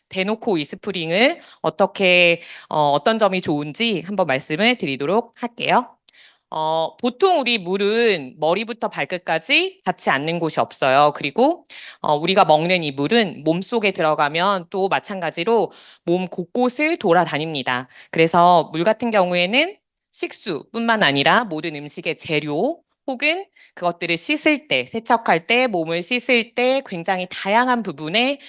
대놓고 이 스프링을 어떻게 어떤 점이 좋은지 한번 말씀을 드리도록 할게요. 보통 우리 물은 머리부터 발끝까지 닿지 않는 곳이 없어요. 그리고 우리가 먹는 이 물은 몸속에 들어가면 또 마찬가지로 몸 곳곳을 돌아다닙니다. 그래서 물 같은 경우에는 식수뿐만 아니라 모든 음식의 재료 혹은 그것들을 씻을 때, 세척할 때, 몸을 씻을 때 굉장히 다양한 부분에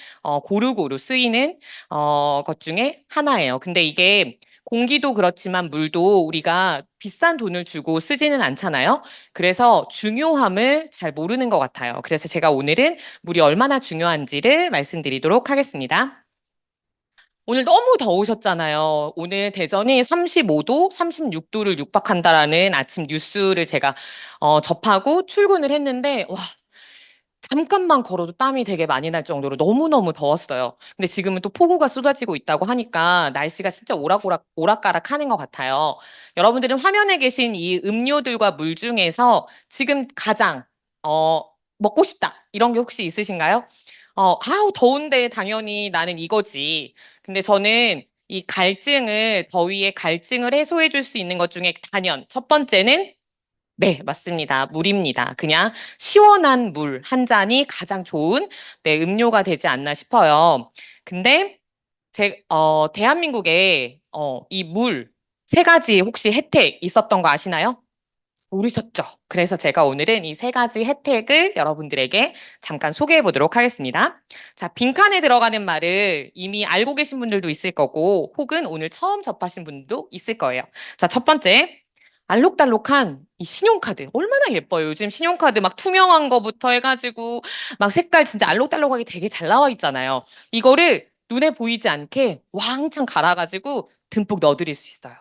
고루고루 쓰이는 것 중에 하나예요. 근데 이게 공기도 그렇지만 물도 우리가 비싼 돈을 주고 쓰지는 않잖아요. 그래서 중요함을 잘 모르는 것 같아요. 그래서 제가 오늘은 물이 얼마나 중요한지를 말씀드리도록 하겠습니다. 오늘 너무 더우셨잖아요. 오늘 대전이 35도, 36도를 육박한다라는 아침 뉴스를 제가 접하고 출근을 했는데, 와, 잠깐만 걸어도 땀이 되게 많이 날 정도로 너무너무 더웠어요. 근데 지금은 또 폭우가 쏟아지고 있다고 하니까 날씨가 진짜 오락가락 하는 것 같아요. 여러분들은 화면에 계신 이 음료들과 물 중에서 지금 가장, 어, 먹고 싶다. 이런 게 혹시 있으신가요? 아우, 더운데 당연히 나는 이거지. 근데 저는 이 갈증을, 더위의 갈증을 해소해 줄 수 있는 것 중에 단연 첫 번째는 네, 맞습니다. 물입니다. 그냥 시원한 물 한 잔이 가장 좋은 네, 음료가 되지 않나 싶어요. 근데 대한민국에 이 물 세 가지 혹시 혜택 있었던 거 아시나요? 모르셨죠? 그래서 제가 오늘은 이 세 가지 혜택을 여러분들에게 잠깐 소개해 보도록 하겠습니다. 자, 빈칸에 들어가는 말을 이미 알고 계신 분들도 있을 거고, 혹은 오늘 처음 접하신 분도 있을 거예요. 자, 첫 번째. 알록달록한 이 신용카드. 얼마나 예뻐요. 요즘 신용카드 막 투명한 거부터 해가지고, 막 색깔 진짜 알록달록하게 되게 잘 나와 있잖아요. 이거를 눈에 보이지 않게 왕창 갈아가지고 듬뿍 넣어드릴 수 있어요.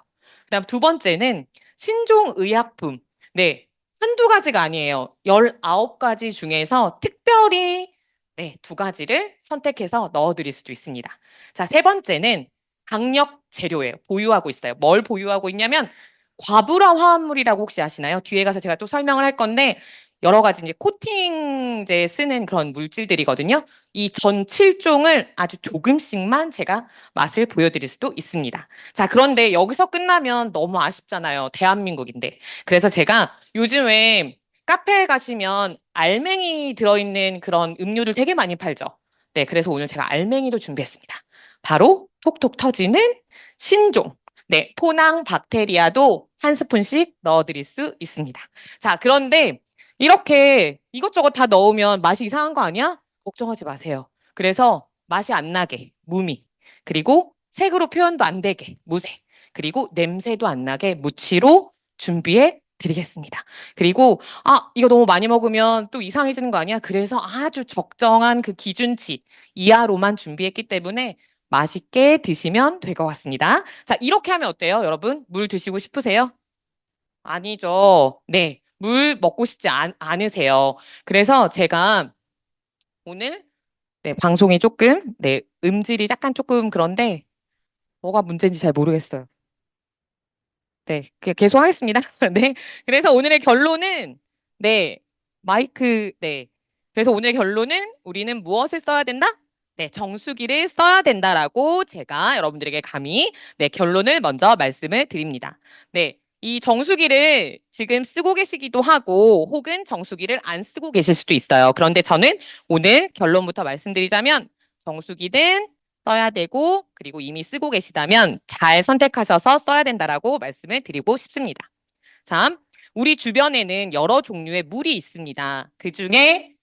그다음 두 번째는 신종의약품. 네, 한두 가지가 아니에요. 19가지 중에서 특별히 네, 두 가지를 선택해서 넣어드릴 수도 있습니다. 자, 세 번째는 강력 재료예요. 보유하고 있어요. 뭘 보유하고 있냐면 과부라 화합물이라고 혹시 아시나요? 뒤에 가서 제가 또 설명을 할 건데 여러 가지 이제 코팅제 쓰는 그런 물질들이거든요. 이 전 7종을 아주 조금씩만 제가 맛을 보여드릴 수도 있습니다. 자, 그런데 여기서 끝나면 너무 아쉽잖아요. 대한민국인데. 그래서 제가 요즘에 카페에 가시면 알맹이 들어있는 그런 음료를 되게 많이 팔죠. 네, 그래서 오늘 제가 알맹이도 준비했습니다. 바로 톡톡 터지는 신종. 네, 포낭 박테리아도 한 스푼씩 넣어드릴 수 있습니다. 자, 그런데 이렇게 이것저것 다 넣으면 맛이 이상한 거 아니야? 걱정하지 마세요. 그래서 맛이 안 나게 무미, 그리고 색으로 표현도 안 되게 무색, 그리고 냄새도 안 나게 무치로 준비해 드리겠습니다. 그리고 이거 너무 많이 먹으면 또 이상해지는 거 아니야? 그래서 아주 적정한 그 기준치 이하로만 준비했기 때문에 맛있게 드시면 될 것 같습니다. 자, 이렇게 하면 어때요, 여러분? 물 드시고 싶으세요? 아니죠. 네, 물 먹고 싶지 않으세요. 그래서 제가 오늘 네, 방송이 조금 네, 음질이 약간 조금 그런데 뭐가 문제인지 잘 모르겠어요. 네, 계속 하겠습니다. 네. 그래서 오늘의 결론은, 네, 네. 그래서 오늘의 결론은 우리는 무엇을 써야 된다? 네, 정수기를 써야 된다라고 제가 여러분들에게 감히, 네, 결론을 먼저 말씀을 드립니다. 네. 이 정수기를 지금 쓰고 계시기도 하고, 혹은 정수기를 안 쓰고 계실 수도 있어요. 그런데 저는 오늘 결론부터 말씀드리자면, 정수기든 써야 되고 그리고 이미 쓰고 계시다면 잘 선택하셔서 써야 된다라고 말씀을 드리고 싶습니다. 자, 우리 주변에는 여러 종류의 물이 있습니다. 그중에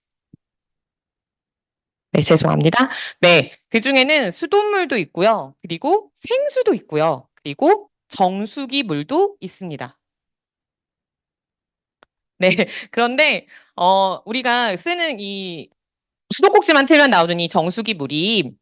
네, 죄송합니다. 네, 그중에는 수돗물도 있고요. 그리고 생수도 있고요. 그리고 정수기 물도 있습니다. 네, 그런데 우리가 쓰는 이 수도꼭지만 틀면 나오는 이 정수기 물이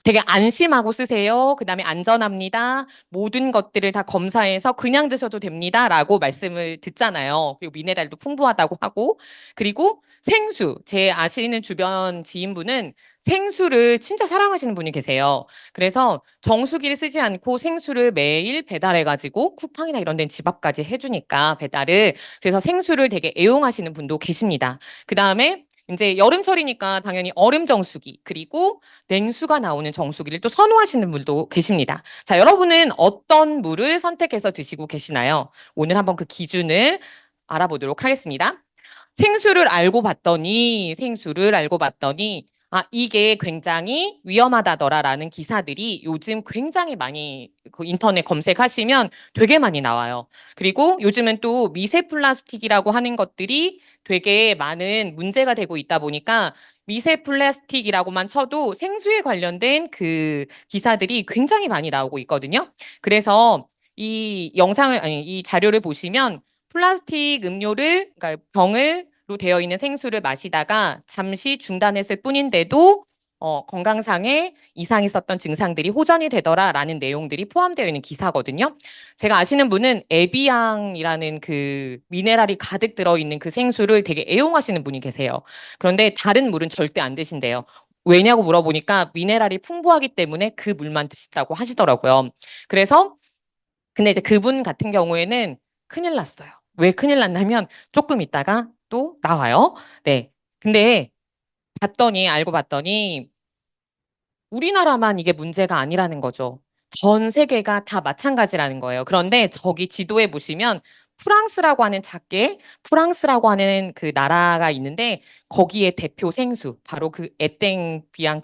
되게 안심하고 쓰세요. 그다음에 안전합니다. 모든 것들을 다 검사해서 그냥 드셔도 됩니다라고 말씀을 듣잖아요. 그리고 미네랄도 풍부하다고 하고 그리고 생수. 제 아시는 주변 지인분은 생수를 진짜 사랑하시는 분이 계세요. 그래서 정수기를 쓰지 않고 생수를 매일 배달해가지고 쿠팡이나 이런 데는 집 앞까지 해주니까 배달을 그래서 생수를 되게 애용하시는 분도 계십니다. 그다음에 이제 여름철이니까 당연히 얼음 정수기, 그리고 냉수가 나오는 정수기를 또 선호하시는 분도 계십니다. 자, 여러분은 어떤 물을 선택해서 드시고 계시나요? 오늘 한번 그 기준을 알아보도록 하겠습니다. 생수를 알고 봤더니, 아, 이게 굉장히 위험하다더라라는 기사들이 요즘 굉장히 많이 그 인터넷 검색하시면 되게 많이 나와요. 그리고 요즘은 또 미세 플라스틱이라고 하는 것들이 되게 많은 문제가 되고 있다 보니까 미세 플라스틱이라고만 쳐도 생수에 관련된 그 기사들이 굉장히 많이 나오고 있거든요. 그래서 이 자료를 보시면 플라스틱 음료를, 그러니까 병을로 되어 있는 생수를 마시다가 잠시 중단했을 뿐인데도 건강상에 이상이 있었던 증상들이 호전이 되더라라는 내용들이 포함되어 있는 기사거든요. 제가 아시는 분은 에비앙이라는 그 미네랄이 가득 들어있는 그 생수를 되게 애용하시는 분이 계세요. 그런데 다른 물은 절대 안 드신대요. 왜냐고 물어보니까 미네랄이 풍부하기 때문에 그 물만 드시다고 하시더라고요. 그래서 근데 이제 그분 같은 경우에는 큰일 났어요. 왜 큰일 났냐면 조금 있다가 또 나와요. 네. 근데 알고 봤더니 우리나라만 이게 문제가 아니라는 거죠. 전 세계가 다 마찬가지라는 거예요. 그런데 저기 지도에 보시면 프랑스라고 하는 그 나라가 있는데 거기에 대표 생수, 바로 그 에땡비앙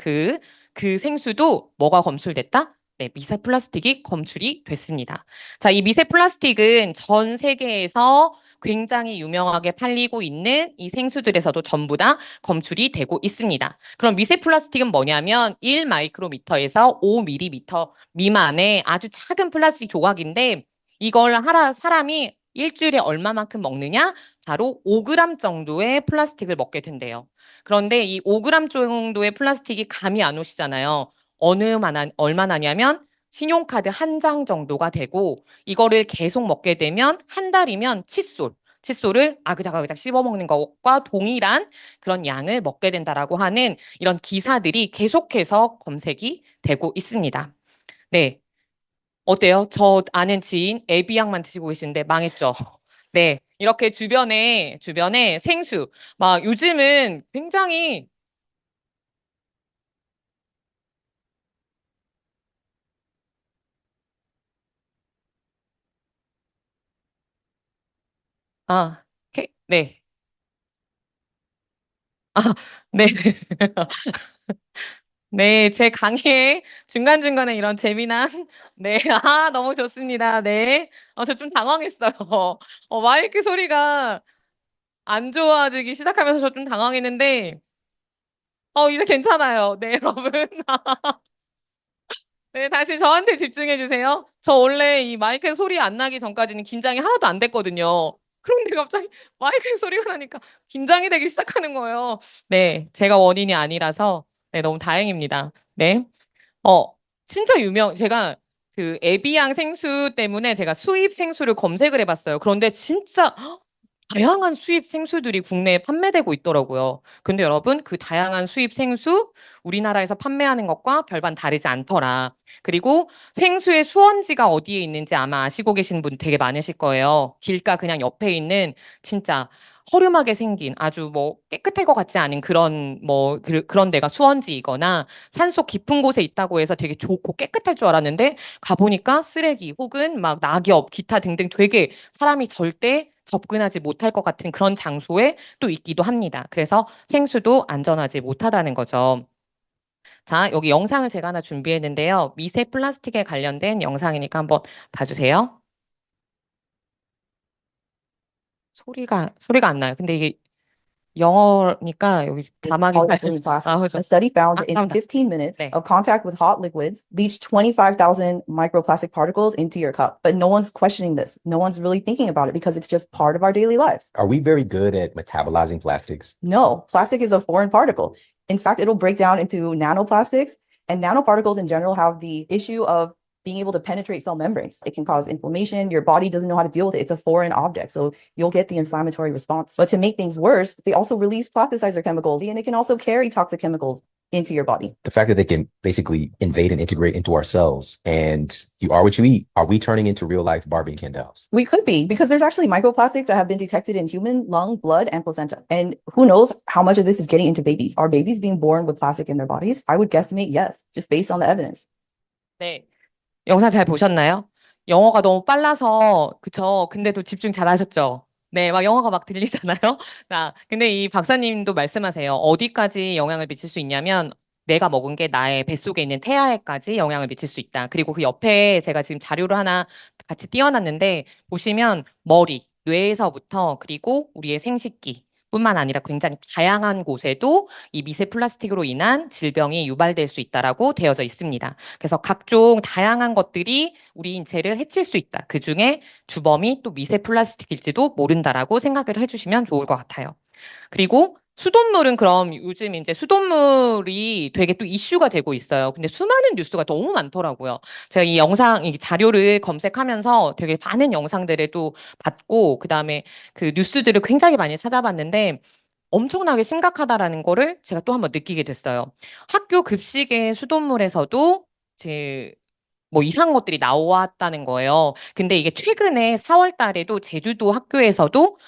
그 생수도 뭐가 검출됐다? 네, 미세 플라스틱이 검출이 됐습니다. 자, 이 미세 플라스틱은 전 세계에서 굉장히 유명하게 팔리고 있는 이 생수들에서도 전부 다 검출이 되고 있습니다. 그럼 미세 플라스틱은 뭐냐면 1 마이크로미터에서 5 밀리미터 미만의 아주 작은 플라스틱 조각인데 이걸 사람이 일주일에 얼마만큼 먹느냐? 바로 5g 정도의 플라스틱을 먹게 된대요. 그런데 이 5g 정도의 플라스틱이 감이 안 오시잖아요. 얼마나냐면 신용카드 한 장 정도가 되고 이거를 계속 먹게 되면 한 달이면 칫솔을 아그작아그작 씹어 먹는 것과 동일한 그런 양을 먹게 된다라고 하는 이런 기사들이 계속해서 검색이 되고 있습니다. 네. 어때요? 저 아는 지인 에비앙만 드시고 계시는데 망했죠? 네. 이렇게 주변에 생수. 막 요즘은 굉장히, 네. 아, 네. 네, 제 강의에 중간중간에 이런 재미난, 네, 너무 좋습니다. 네. 저 좀 당황했어요. 마이크 소리가 안 좋아지기 시작하면서 저 좀 당황했는데, 이제 괜찮아요. 네, 여러분. 네, 다시 저한테 집중해 주세요. 저 원래 이 마이크 소리 안 나기 전까지는 긴장이 하나도 안 됐거든요. 그런데 갑자기 마이크 소리가 나니까 긴장이 되기 시작하는 거예요. 네, 제가 원인이 아니라서, 네, 너무 다행입니다. 네. 어, 진짜 제가 그 에비앙 생수 때문에 제가 수입 생수를 검색을 해봤어요. 그런데 진짜 다양한 수입 생수들이 국내에 판매되고 있더라고요. 근데 여러분, 그 다양한 수입 생수, 우리나라에서 판매하는 것과 별반 다르지 않더라. 그리고 생수의 수원지가 어디에 있는지 아마 아시고 계신 분 되게 많으실 거예요. 길가 그냥 옆에 있는 진짜 허름하게 생긴 아주 뭐 깨끗할 것 같지 않은 그런 데가 수원지이거나 산속 깊은 곳에 있다고 해서 되게 좋고 깨끗할 줄 알았는데 가보니까 쓰레기 혹은 막 낙엽, 기타 등등 되게 사람이 절대 접근하지 못할 것 같은 그런 장소에 또 있기도 합니다. 그래서 생수도 안전하지 못하다는 거죠. 자, 여기 영상을 제가 하나 준비했는데요. 미세 플라스틱에 관련된 영상이니까 한번 봐주세요. 소리가 안 나요. 근데 이게 영어니까 여기 자막이 polyethylene plastic. 그죠. A study found that in 나온다. 15 minutes 네. of contact with hot liquids leached 25,000 microplastic particles into your cup. But no one's questioning this. No one's really thinking about it because it's just part of our daily lives. Are we very good at metabolizing plastics? No, plastic is a foreign particle. In fact, it'll break down into nanoplastics, and nanoparticles in general have the issue of being able to penetrate cell membranes. It can cause inflammation. Your body doesn't know how to deal with it. It's a foreign object. So you'll get the inflammatory response. But to make things worse, they also release plasticizer chemicals, and it can also carry toxic chemicals. into your body. The fact that they can basically invade and integrate into our cells, and you are what you eat. Are we turning into real life Barbie and Ken dolls? We could be, because there's actually microplastics that have been detected in human lung, blood, and placenta. And who knows how much of this is getting into babies? Are babies being born with plastic in their bodies? I would guesstimate yes, just based on the evidence. 네. 영상 잘 보셨나요? 영어가 너무 빨라서, 그쵸? 근데도 집중 잘 하셨죠? 네, 막 영어가 막 들리잖아요? 근데 이 박사님도 말씀하세요. 어디까지 영향을 미칠 수 있냐면, 내가 먹은 게 나의 뱃속에 있는 태아에까지 영향을 미칠 수 있다. 그리고 그 옆에 제가 지금 자료를 하나 같이 띄워놨는데, 보시면 머리, 뇌에서부터 그리고 우리의 생식기, 뿐만 아니라 굉장히 다양한 곳에도 이 미세 플라스틱으로 인한 질병이 유발될 수 있다라고 되어져 있습니다. 그래서 각종 다양한 것들이 우리 인체를 해칠 수 있다. 그중에 주범이 또 미세 플라스틱일지도 모른다라고 생각을 해주시면 좋을 것 같아요. 그리고 수돗물은 그럼 요즘 이제 수돗물이 되게 또 이슈가 되고 있어요. 근데 수많은 뉴스가 너무 많더라고요. 제가 이 영상, 이 자료를 검색하면서 되게 많은 영상들을 또 봤고, 그 다음에 그 뉴스들을 굉장히 많이 찾아봤는데, 엄청나게 심각하다라는 거를 제가 또 한번 느끼게 됐어요. 학교 급식의 수돗물에서도 뭐 이상한 것들이 나왔다는 거예요. 근데 이게 최근에 4월 달에도 제주도 학교에서도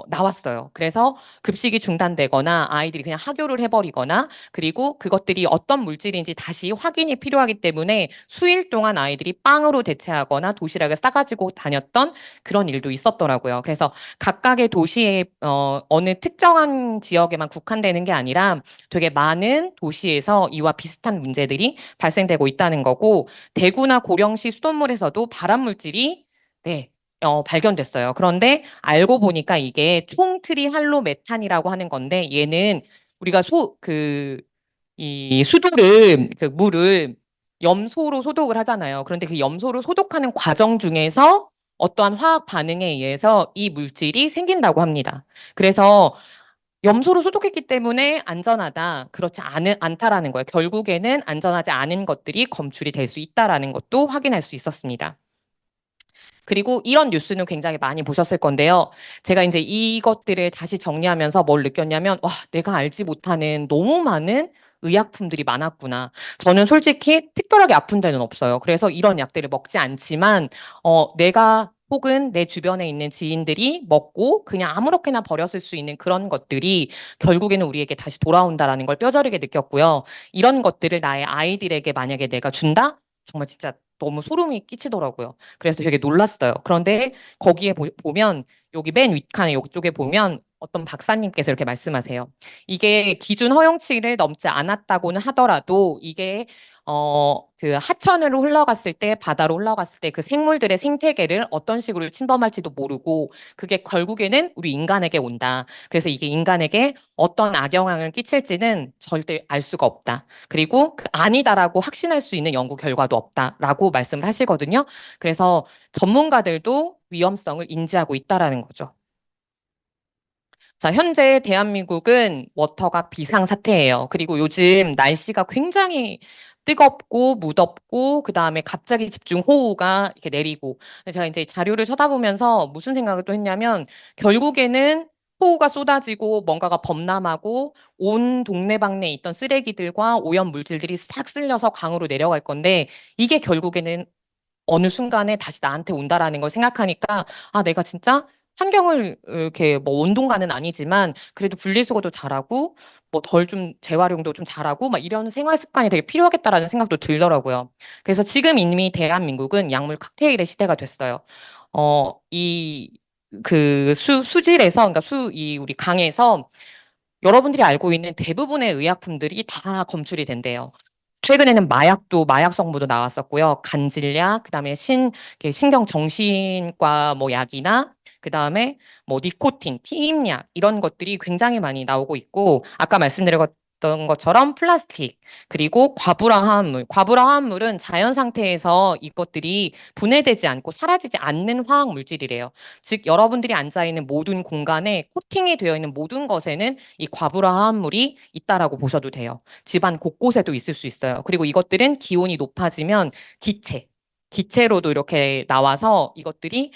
나왔어요. 그래서 급식이 중단되거나 아이들이 그냥 하교를 해버리거나 그리고 그것들이 어떤 물질인지 다시 확인이 필요하기 때문에 수일 동안 아이들이 빵으로 대체하거나 도시락을 싸가지고 다녔던 그런 일도 있었더라고요. 그래서 각각의 도시의 어느 특정한 지역에만 국한되는 게 아니라 되게 많은 도시에서 이와 비슷한 문제들이 발생되고 있다는 거고 대구나 고령시 수돗물에서도 발암 물질이 네, 발견됐어요. 그런데 알고 보니까 이게 총트리할로메탄이라고 하는 건데 얘는 우리가 이 수도를, 그 물을 염소로 소독을 하잖아요. 그런데 그 염소를 소독하는 과정 중에서 어떠한 화학 반응에 의해서 이 물질이 생긴다고 합니다. 그래서 염소로 소독했기 때문에 안전하다. 그렇지 않다라는 거예요. 결국에는 안전하지 않은 것들이 검출이 될 수 있다라는 것도 확인할 수 있었습니다. 그리고 이런 뉴스는 굉장히 많이 보셨을 건데요. 제가 이제 이것들을 다시 정리하면서 뭘 느꼈냐면, 와, 내가 알지 못하는 너무 많은 의약품들이 많았구나. 저는 솔직히 특별하게 아픈 데는 없어요. 그래서 이런 약들을 먹지 않지만, 내가 혹은 내 주변에 있는 지인들이 먹고 그냥 아무렇게나 버렸을 수 있는 그런 것들이 결국에는 우리에게 다시 돌아온다라는 걸 뼈저리게 느꼈고요. 이런 것들을 나의 아이들에게 만약에 내가 준다? 정말 진짜 너무 소름이 끼치더라고요. 그래서 되게 놀랐어요. 그런데 거기에 보면 여기 맨 윗칸에 이쪽에 보면 어떤 박사님께서 이렇게 말씀하세요. 이게 기준 허용치를 넘지 않았다고는 하더라도 이게 그 하천으로 흘러갔을 때 바다로 흘러갔을 때 그 생물들의 생태계를 어떤 식으로 침범할지도 모르고 그게 결국에는 우리 인간에게 온다. 그래서 이게 인간에게 어떤 악영향을 끼칠지는 절대 알 수가 없다. 그리고 아니다라고 확신할 수 있는 연구 결과도 없다라고 말씀을 하시거든요. 그래서 전문가들도 위험성을 인지하고 있다라는 거죠. 자, 현재 대한민국은 워터가 비상사태예요. 그리고 요즘 날씨가 굉장히 뜨겁고 무덥고 그다음에 갑자기 집중호우가 이렇게 내리고 제가 이제 자료를 쳐다보면서 무슨 생각을 또 했냐면 결국에는 호우가 쏟아지고 뭔가가 범람하고 온 동네방네에 있던 쓰레기들과 오염 물질들이 싹 쓸려서 강으로 내려갈 건데 이게 결국에는 어느 순간에 다시 나한테 온다라는 걸 생각하니까 아, 내가 진짜 환경을 이렇게 뭐 온동가는 아니지만 그래도 분리수거도 잘하고 뭐 덜 좀 재활용도 좀 잘하고 막 이런 생활 습관이 되게 필요하겠다라는 생각도 들더라고요. 그래서 지금 이미 대한민국은 약물 칵테일의 시대가 됐어요. 수질에서 그러니까 우리 강에서 여러분들이 알고 있는 대부분의 의약품들이 다 검출이 된대요. 최근에는 마약 성분도 나왔었고요. 간질약, 그다음에 신경정신과 뭐 약이나 그다음에 뭐 니코틴, 피임약 이런 것들이 굉장히 많이 나오고 있고 아까 말씀드렸던 것처럼 플라스틱 그리고 과불화 화합물은 자연 상태에서 이것들이 분해되지 않고 사라지지 않는 화학 물질이래요. 즉 여러분들이 앉아 있는 모든 공간에 코팅이 되어 있는 모든 것에는 이 과불화 화합물이 있다라고 보셔도 돼요. 집안 곳곳에도 있을 수 있어요. 그리고 이것들은 기온이 높아지면 기체로도 이렇게 나와서 이것들이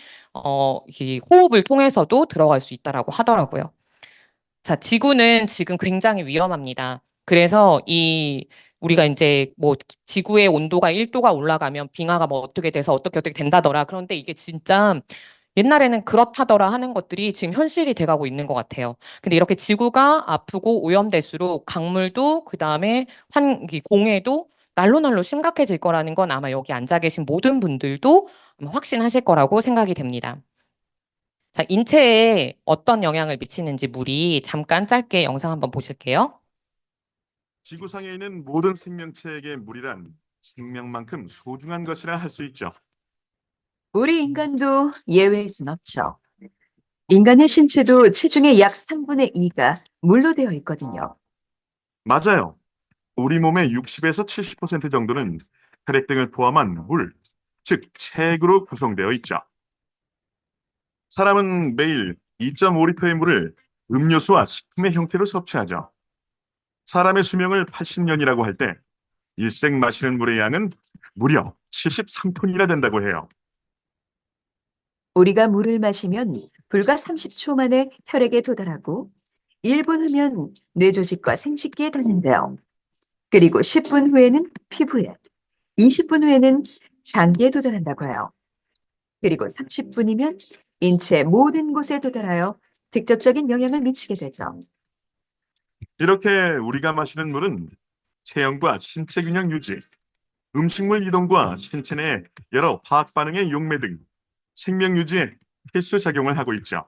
이 호흡을 통해서도 들어갈 수 있다라고 하더라고요. 자, 지구는 지금 굉장히 위험합니다. 그래서 우리가 이제 뭐 지구의 온도가 1도가 올라가면 빙하가 뭐 어떻게 돼서 어떻게 된다더라. 그런데 이게 진짜 옛날에는 그렇다더라 하는 것들이 지금 현실이 돼가고 있는 것 같아요. 근데 이렇게 지구가 아프고 오염될수록 강물도 그다음에 이 공해도 날로 날로 심각해질 거라는 건 아마 여기 앉아 계신 모든 분들도 아마 확신하실 거라고 생각이 됩니다. 자, 인체에 어떤 영향을 미치는지 물이 잠깐 짧게 영상 한번 보실게요. 지구상에 있는 모든 생명체에게 물이란 생명만큼 소중한 것이라 할 수 있죠. 우리 인간도 예외일 순 없죠. 인간의 신체도 체중의 약 3분의 2가 물로 되어 있거든요. 맞아요. 우리 몸의 60에서 70% 정도는 혈액 등을 포함한 물, 즉 체액으로 구성되어 있죠. 사람은 매일 2.5리터의 물을 음료수와 식품의 형태로 섭취하죠. 사람의 수명을 80년이라고 할 때 일생 마시는 물의 양은 무려 73톤이나 된다고 해요. 우리가 물을 마시면 불과 30초 만에 혈액에 도달하고 1분 후면 뇌조직과 생식기에 닿는데요. 그리고 10분 후에는 피부에, 20분 후에는 장기에 도달한다고 해요. 그리고 30분이면 인체 모든 곳에 도달하여 직접적인 영향을 미치게 되죠. 이렇게 우리가 마시는 물은 체형과 신체 균형 유지, 음식물 이동과 신체 내 여러 화학 반응의 용매 등 생명 유지에 필수 작용을 하고 있죠.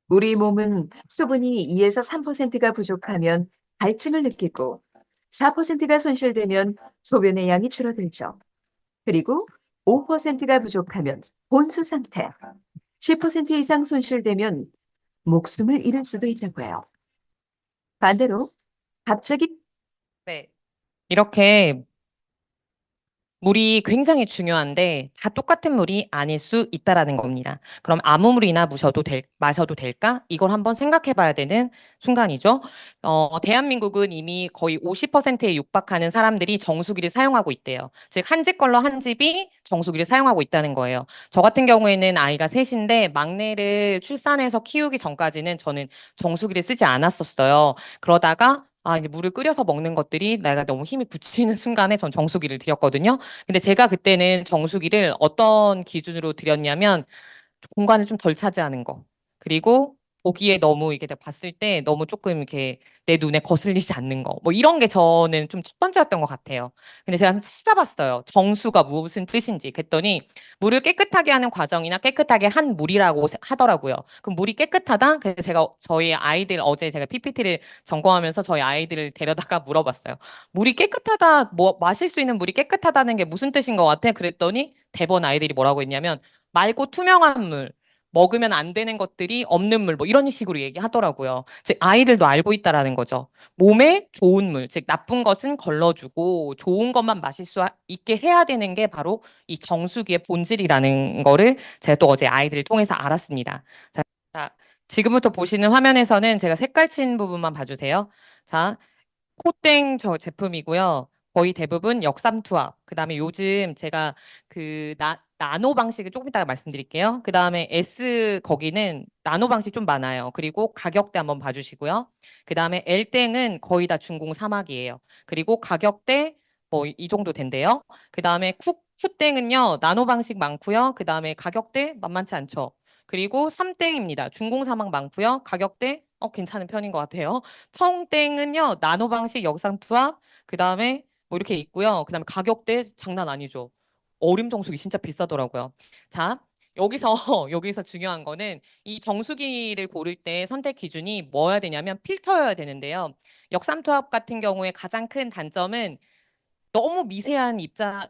우리 몸은 수분이 2에서 3%가 부족하면 갈증을 느끼고 4%가 손실되면 소변의 양이 줄어들죠. 그리고 5%가 부족하면 혼수 상태, 10% 이상 손실되면 목숨을 잃을 수도 있다고 해요. 반대로 갑자기 네. 이렇게 물이 굉장히 중요한데 다 똑같은 물이 아닐 수 있다라는 겁니다. 그럼 아무 물이나 마셔도 될까? 이걸 한번 생각해 봐야 되는 순간이죠. 대한민국은 이미 거의 50%에 육박하는 사람들이 정수기를 사용하고 있대요. 즉, 한 집 걸러 한 집이 정수기를 사용하고 있다는 거예요. 저 같은 경우에는 아이가 셋인데 막내를 출산해서 키우기 전까지는 저는 정수기를 쓰지 않았었어요. 그러다가 이제 물을 끓여서 먹는 것들이 내가 너무 힘이 붙이는 순간에 전 정수기를 들였거든요. 근데 제가 그때는 정수기를 어떤 기준으로 들였냐면 공간을 좀 덜 차지하는 거. 그리고 보기에 너무 이게 내가 봤을 때 너무 조금 이렇게 내 눈에 거슬리지 않는 거. 뭐 이런 게 저는 좀 첫 번째였던 것 같아요. 근데 제가 한번 찾아봤어요. 정수가 무슨 뜻인지. 그랬더니 물을 깨끗하게 하는 과정이나 깨끗하게 한 물이라고 하더라고요. 그럼 물이 깨끗하다? 그래서 제가 저희 아이들 어제 제가 PPT를 점검하면서 저희 아이들을 데려다가 물어봤어요. 물이 깨끗하다, 뭐 마실 수 있는 물이 깨끗하다는 게 무슨 뜻인 것 같아? 그랬더니 대번 아이들이 뭐라고 했냐면 맑고 투명한 물, 먹으면 안 되는 것들이 없는 물, 뭐 이런 식으로 얘기하더라고요. 즉, 아이들도 알고 있다라는 거죠. 몸에 좋은 물, 즉, 나쁜 것은 걸러주고 좋은 것만 마실 수 있게 해야 되는 게 바로 이 정수기의 본질이라는 거를 제가 또 어제 아이들을 통해서 알았습니다. 자, 지금부터 보시는 화면에서는 제가 색깔 친 부분만 봐주세요. 자, 코땡 저 제품이고요. 거의 대부분 역삼투압. 그다음에 요즘 제가 나노 방식을 조금 이따가 말씀드릴게요. 그다음에 S 거기는 나노 방식 좀 많아요. 그리고 가격대 한번 봐주시고요. 그다음에 L땡은 거의 다 중공 사막이에요. 그리고 가격대 뭐 이 정도 된대요. 그다음에 Q땡은요 나노 방식 많고요. 그다음에 가격대 만만치 않죠. 그리고 3땡입니다. 중공 사막 많고요. 가격대 괜찮은 편인 것 같아요. 청땡은요, 나노 방식 역삼 투합, 그 다음에 뭐 이렇게 있고요. 그 다음에 가격대 장난 아니죠. 어림 정수기 진짜 비싸더라고요. 자, 여기서, 여기서 중요한 거는 이 정수기를 고를 때 선택 기준이 뭐여야 되냐면 필터여야 되는데요. 역삼 투합 같은 경우에 가장 큰 단점은 너무 미세한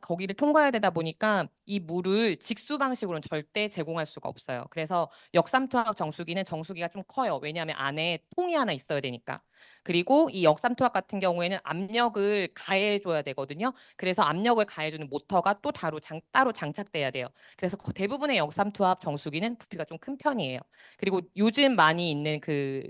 거기를 통과해야 되다 보니까 이 물을 직수 방식으로는 절대 제공할 수가 없어요. 그래서 역삼투압 정수기는 정수기가 좀 커요. 왜냐하면 안에 통이 하나 있어야 되니까. 그리고 이 역삼투압 같은 경우에는 압력을 가해줘야 되거든요. 그래서 압력을 가해주는 모터가 또 따로 장착돼야 돼요. 그래서 대부분의 역삼투압 정수기는 부피가 좀 큰 편이에요. 그리고 요즘 많이 있는 그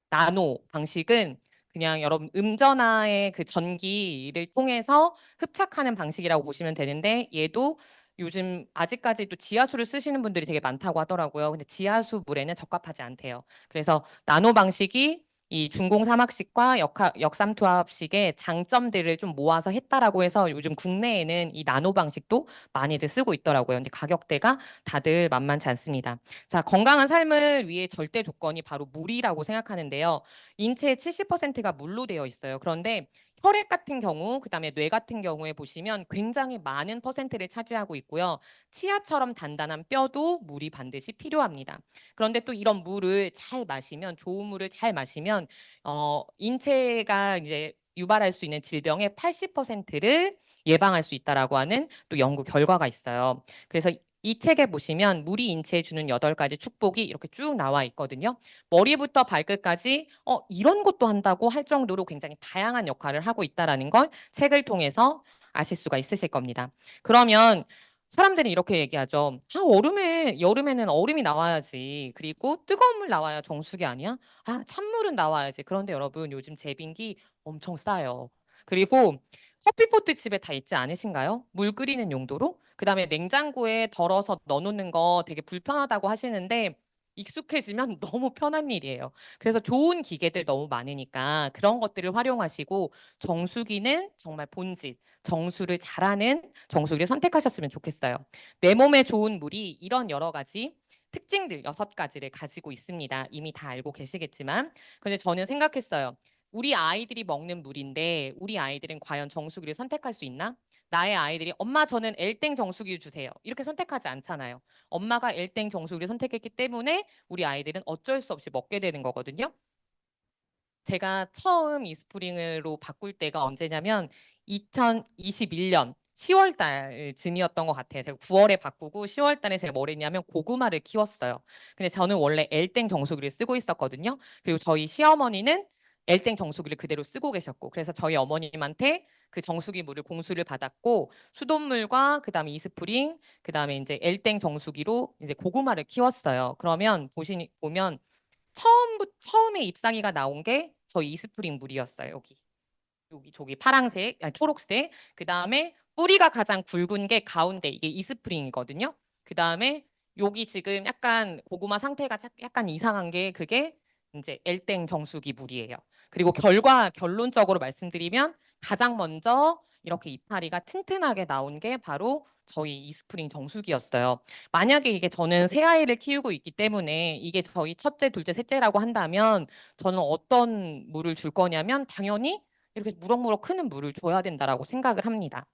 나노 방식은 그냥 여러분 음전하의 그 전기를 통해서 흡착하는 방식이라고 보시면 되는데 얘도 요즘 아직까지도 지하수를 쓰시는 분들이 되게 많다고 하더라고요. 근데 지하수 물에는 적합하지 않대요. 그래서 나노 방식이 이 중공삼학식과 역삼투압식의 장점들을 좀 모아서 했다라고 해서 요즘 국내에는 이 나노 방식도 많이들 쓰고 있더라고요. 근데 가격대가 다들 만만치 않습니다. 자, 건강한 삶을 위해 절대 조건이 바로 물이라고 생각하는데요. 인체의 70%가 물로 되어 있어요. 그런데 혈액 같은 경우, 그다음에 뇌 같은 경우에 보시면 굉장히 많은 퍼센트를 차지하고 있고요. 치아처럼 단단한 뼈도 물이 반드시 필요합니다. 그런데 또 이런 물을 잘 마시면, 좋은 물을 잘 마시면 인체가 이제 유발할 수 있는 질병의 80%를 예방할 수 있다라고 하는 또 연구 결과가 있어요. 그래서 이 책에 보시면 물이 인체에 주는 8가지 축복이 이렇게 쭉 나와 있거든요. 머리부터 발끝까지 이런 것도 한다고 할 정도로 굉장히 다양한 역할을 하고 있다라는 걸 책을 통해서 아실 수가 있으실 겁니다. 그러면 사람들이 이렇게 얘기하죠. 여름에는 얼음이 나와야지. 그리고 뜨거운 물 나와야 정수기 아니야? 찬물은 나와야지. 그런데 여러분, 요즘 제빙기 엄청 싸요. 그리고 커피포트 집에 다 있지 않으신가요? 물 끓이는 용도로? 그다음에 냉장고에 덜어서 넣어놓는 거 되게 불편하다고 하시는데 익숙해지면 너무 편한 일이에요. 그래서 좋은 기계들 너무 많으니까 그런 것들을 활용하시고 정수기는 정말 본질, 정수를 잘하는 정수기를 선택하셨으면 좋겠어요. 내 몸에 좋은 물이 이런 여러 가지 특징들 6가지를 가지고 있습니다. 이미 다 알고 계시겠지만. 근데 저는 생각했어요. 우리 아이들이 먹는 물인데 우리 아이들은 과연 정수기를 선택할 수 있나? 나의 아이들이 엄마 저는 엘땡 정수기 주세요. 이렇게 선택하지 않잖아요. 엄마가 엘땡 정수기를 선택했기 때문에 우리 아이들은 어쩔 수 없이 먹게 되는 거거든요. 제가 처음 이스프링으로 바꿀 때가 언제냐면 2021년 10월 달 즈음이었던 것 같아요. 제가 9월에 바꾸고 10월 달에 제가 뭘 했냐면 고구마를 키웠어요. 근데 저는 원래 엘땡 정수기를 쓰고 있었거든요. 그리고 저희 시어머니는 엘땡 정수기를 그대로 쓰고 계셨고 그래서 저희 어머님한테 그 정수기 물을 공수를 받았고 수돗물과 그다음에 이스프링 그다음에 이제 엘땡 정수기로 이제 고구마를 키웠어요. 그러면 보면 처음에 잎사귀가 나온 게 저희 이스프링 물이었어요. 여기 저기 파랑색, 아니, 초록색. 그 다음에 뿌리가 가장 굵은 게 가운데 이게 이스프링이거든요. 그 다음에 여기 지금 약간 고구마 상태가 약간 이상한 게 그게 이제 엘땡 정수기 물이에요. 그리고 결론적으로 말씀드리면 가장 먼저 이렇게 이파리가 튼튼하게 나온 게 바로 저희 이스프링 정수기였어요. 만약에 이게 저는 새 아이를 키우고 있기 때문에 이게 저희 첫째, 둘째, 셋째라고 한다면 저는 어떤 물을 줄 거냐면 당연히 이렇게 무럭무럭 크는 물을 줘야 된다라고 생각을 합니다.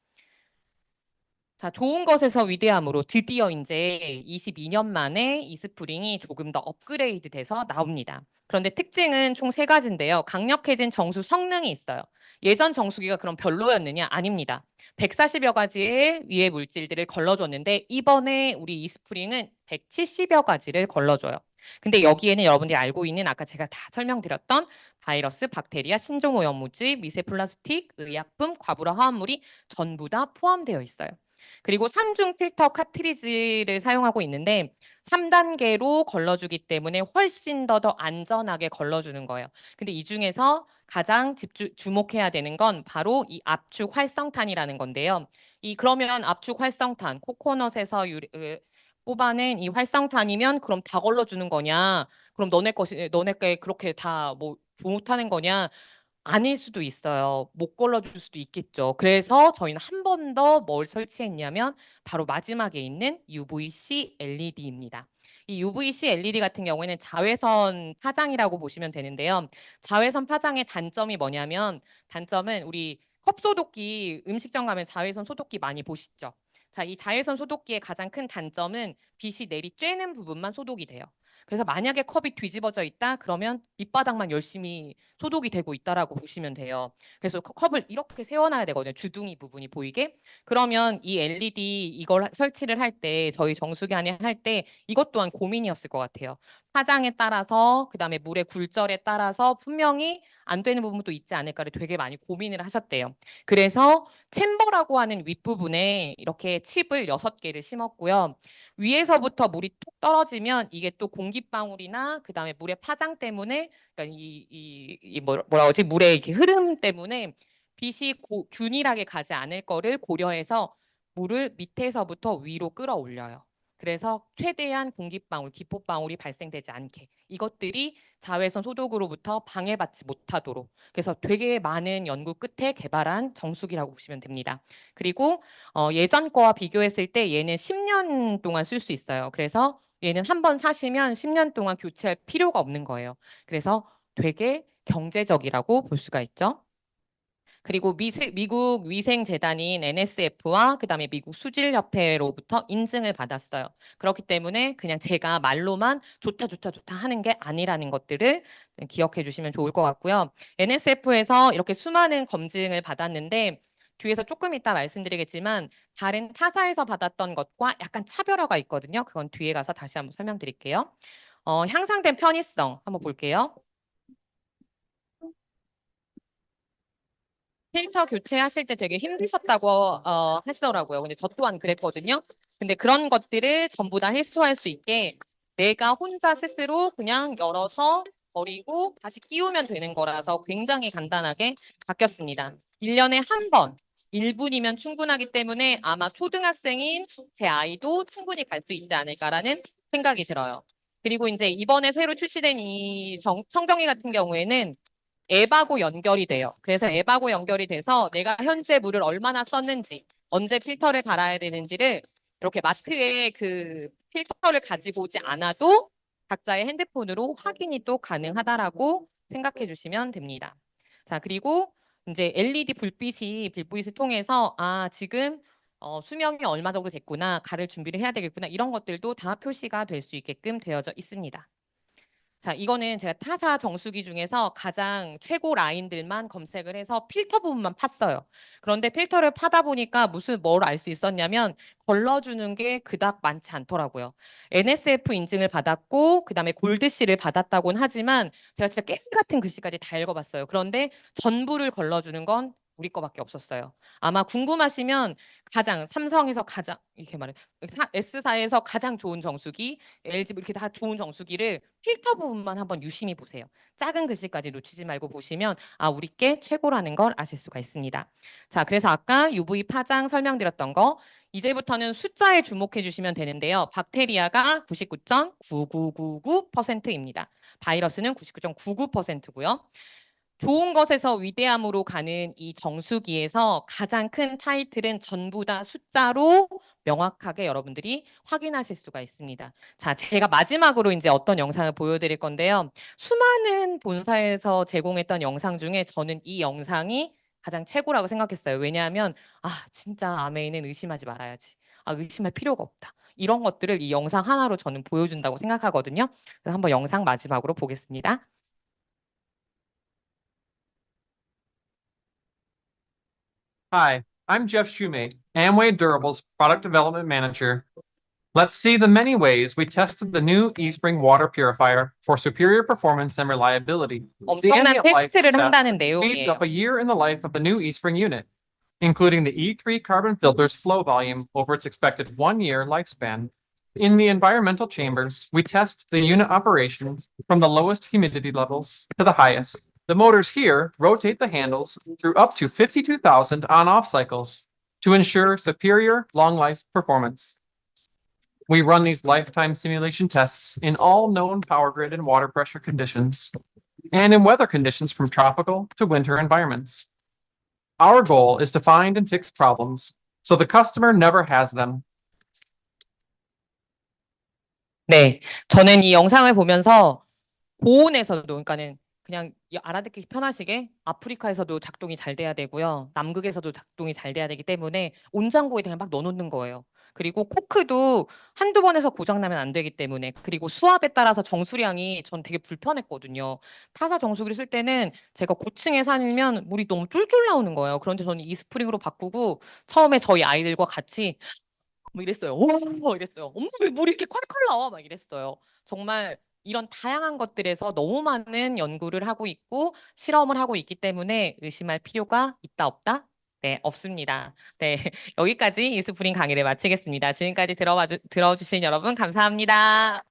자, 좋은 것에서 위대함으로 드디어 이제 22년 만에 이스프링이 조금 더 업그레이드 돼서 나옵니다. 그런데 특징은 총 3가지인데요. 강력해진 정수 성능이 있어요. 예전 정수기가 그럼 별로였느냐? 아닙니다. 140여 가지의 위해 물질들을 걸러줬는데 이번에 우리 이스프링은 170여 가지를 걸러줘요. 근데 여기에는 여러분들이 알고 있는 아까 제가 다 설명드렸던 바이러스, 박테리아, 신종오염물질, 미세 플라스틱, 의약품, 과부하 화합물이 전부 다 포함되어 있어요. 그리고 3중 필터 카트리지를 사용하고 있는데 3단계로 걸러주기 때문에 훨씬 더 안전하게 걸러주는 거예요. 근데 이 중에서 가장 주목해야 되는 건 바로 이 압축 활성탄이라는 건데요. 그러면 압축 활성탄, 코코넛에서 뽑아낸 이 활성탄이면 그럼 다 걸러주는 거냐? 그럼 너네 게 그렇게 다 뭐 좋다는 거냐? 아닐 수도 있어요. 못 걸러줄 수도 있겠죠. 그래서 저희는 한 번 더 뭘 설치했냐면 바로 마지막에 있는 UVC LED입니다. 이 UVC LED 같은 경우에는 자외선 파장이라고 보시면 되는데요. 자외선 파장의 단점이 뭐냐면 단점은 우리 컵소독기 음식점 가면 자외선 소독기 많이 보시죠. 자, 이 자외선 소독기의 가장 큰 단점은 빛이 내리쬐는 부분만 소독이 돼요. 그래서 만약에 컵이 뒤집어져 있다 그러면 밑바닥만 열심히 소독이 되고 있다라고 보시면 돼요. 그래서 컵을 이렇게 세워놔야 되거든요. 주둥이 부분이 보이게. 그러면 이 LED 이걸 설치를 할 때 저희 정수기 안에 할 때 이것 또한 고민이었을 것 같아요. 파장에 따라서 그다음에 물의 굴절에 따라서 분명히 안 되는 부분도 있지 않을까를 되게 많이 고민을 하셨대요. 그래서 챔버라고 하는 윗부분에 이렇게 칩을 6개를 심었고요. 위에서부터 물이 툭 떨어지면 이게 또 공기방울이나 그다음에 물의 파장 때문에 그러니까 뭐라 그러지? 물의 이렇게 흐름 때문에 빛이 균일하게 가지 않을 거를 고려해서 물을 밑에서부터 위로 끌어올려요. 그래서 최대한 공기방울, 기포방울이 발생되지 않게 이것들이 자외선 소독으로부터 방해받지 못하도록 그래서 되게 많은 연구 끝에 개발한 정수기라고 보시면 됩니다. 그리고 예전 거와 비교했을 때 얘는 10년 동안 쓸 수 있어요. 그래서 얘는 한번 사시면 10년 동안 교체할 필요가 없는 거예요. 그래서 되게 경제적이라고 볼 수가 있죠. 그리고 미국 위생재단인 NSF와 그다음에 미국 수질협회로부터 인증을 받았어요. 그렇기 때문에 그냥 제가 말로만 좋다 좋다 좋다 하는 게 아니라는 것들을 기억해 주시면 좋을 것 같고요. NSF에서 이렇게 수많은 검증을 받았는데 뒤에서 조금 이따 말씀드리겠지만 다른 타사에서 받았던 것과 약간 차별화가 있거든요. 그건 뒤에 가서 다시 한번 설명드릴게요. 향상된 편의성 한번 볼게요. 필터 교체하실 때 되게 힘드셨다고 하시더라고요. 근데 저 또한 그랬거든요. 근데 그런 것들을 전부 다 해소할 수 있게 내가 혼자 스스로 그냥 열어서 버리고 다시 끼우면 되는 거라서 굉장히 간단하게 바뀌었습니다. 1년에 한 번, 1분이면 충분하기 때문에 아마 초등학생인 제 아이도 충분히 갈 수 있지 않을까라는 생각이 들어요. 그리고 이제 이번에 새로 출시된 이 청정기 같은 경우에는 앱하고 연결이 돼요. 그래서 앱하고 연결이 돼서 내가 현재 물을 얼마나 썼는지, 언제 필터를 갈아야 되는지를 이렇게 마트에 그 필터를 가지고 오지 않아도 각자의 핸드폰으로 확인이 또 가능하다라고 생각해 주시면 됩니다. 자, 그리고 이제 LED 불빛을 통해서 지금 수명이 얼마 정도 됐구나, 갈을 준비를 해야 되겠구나 이런 것들도 다 표시가 될 수 있게끔 되어져 있습니다. 자, 이거는 제가 타사 정수기 중에서 가장 최고 라인들만 검색을 해서 필터 부분만 팠어요. 그런데 필터를 파다 보니까 뭘 알 수 있었냐면 걸러주는 게 그닥 많지 않더라고요. NSF 인증을 받았고 그다음에 골드실을 받았다고는 하지만 제가 진짜 깨알 같은 글씨까지 다 읽어봤어요. 그런데 전부를 걸러주는 건 우리 거밖에 없었어요. 아마 궁금하시면 삼성에서 가장 이렇게 말해 S사에서 가장 좋은 정수기 LG 이렇게 다 좋은 정수기를 필터 부분만 한번 유심히 보세요. 작은 글씨까지 놓치지 말고 보시면 우리 게 최고라는 걸 아실 수가 있습니다. 자, 그래서 아까 UV 파장 설명드렸던 거 이제부터는 숫자에 주목해 주시면 되는데요. 박테리아가 99.9999%입니다. 바이러스는 99.99%고요. 좋은 것에서 위대함으로 가는 이 정수기에서 가장 큰 타이틀은 전부 다 숫자로 명확하게 여러분들이 확인하실 수가 있습니다. 자, 제가 마지막으로 이제 어떤 영상을 보여드릴 건데요. 수많은 본사에서 제공했던 영상 중에 저는 이 영상이 가장 최고라고 생각했어요. 왜냐하면 진짜 아메이는 의심하지 말아야지. 의심할 필요가 없다. 이런 것들을 이 영상 하나로 저는 보여준다고 생각하거든요. 그래서 한번 영상 마지막으로 보겠습니다. Hi, I'm Jeff Shoemate, Amway Durables Product Development Manager. Let's see the many ways we tested the new eSpring water purifier for superior performance and reliability. The 엄청난 ambient life 테스트를 test 한다는 speeds 내용이에요. up a year in the life of the new eSpring unit, including the E3 carbon filter's flow volume over its expected 1-year lifespan. In the environmental chambers, we test the unit operation from the lowest humidity levels to the highest. The motors here rotate the handles through up to 52,000 on-off cycles to ensure superior long life performance. We run these lifetime simulation tests in all known power grid and water pressure conditions, and in weather conditions from tropical to winter environments. Our goal is to find and fix problems so the customer never has them. 네, 저는 이 영상을 보면서 고온에서도 그러니까는 그냥 알아듣기 편하시게 아프리카에서도 작동이 잘 돼야 되고요. 남극에서도 작동이 잘 돼야 되기 때문에 온장고에 그냥 막 넣어놓는 거예요. 그리고 코크도 한두 번에서 고장나면 안 되기 때문에 그리고 수압에 따라서 정수량이 전 되게 불편했거든요. 타사 정수기를 쓸 때는 제가 고층에 살면 물이 너무 쫄쫄 나오는 거예요. 그런데 저는 이스프링으로 바꾸고 처음에 저희 아이들과 같이 뭐 이랬어요. 오, 이랬어요. 엄마 왜 물이 이렇게 콸콸 나와? 막 이랬어요. 정말 이런 다양한 것들에서 너무 많은 연구를 하고 있고 실험을 하고 있기 때문에 의심할 필요가 있다 없다? 네, 없습니다. 네, 여기까지 이스프링 강의를 마치겠습니다. 지금까지 들어주신 여러분 감사합니다.